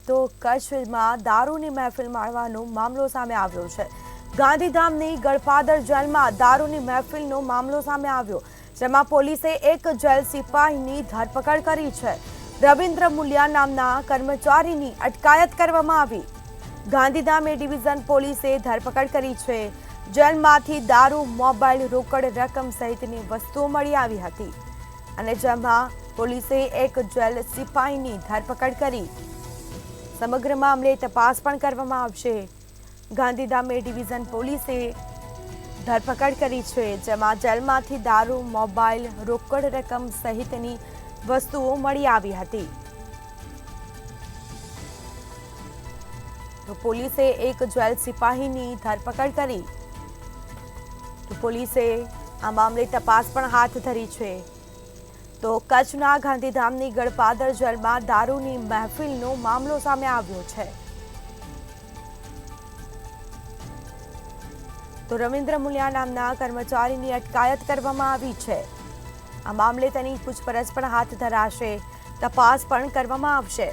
તો કચ્છમાં દારૂની મહેફિલ માણવાનો મામલો સામે આવ્યો છે। ગાંધીધામની ગળપાદર જેલમાં દારૂની મહેફિલનો મામલો સામે આવ્યો, જેમાં પોલીસે એક જેલ સિપાહીની ધરપકડ કરી છે। રવિન્દ્ર મુલિયા નામના કર્મચારીની અટકાયત કરવામાં આવી। ગાંધીધામ એ ડિવિઝન પોલીસે ધરપકડ કરી છે। જેલમાંથી દારૂ, મોબાઈલ, રોકડ રકમ સહિતની વસ્તુઓ મળી આવી હતી અને જેમાં પોલીસે એક જેલ સિપાહીની ધરપકડ કરી। સમગ્ર મામલે તપાસ પણ કરવામાં આવશે। ગાંધીધામ એ ડિવિઝન પોલીસે ધરપકડ કરી છે, જેમાં જેલમાંથી દારૂ, મોબાઈલ, રોકડ રકમ સહિતની વસ્તુઓ મળી આવી હતી। તો પોલીસે એક જેલ સિપાહીની ધરપકડ કરી। તો પોલીસે આ મામલે તપાસ પણ હાથ ધરી છે। તો કચ્છના ગાંધીધામની ગળપાદર જેલમાં દારૂની મહેફિલનો મામલો સામે આવ્યો છે। તો રવિન્દ્ર મુલિયા નામના કર્મચારીની અટકાયત કરવામાં આવી છે। આ મામલે તેની પૂછપરછ પણ હાથ ધરાશે, તપાસ પણ કરવામાં આવશે।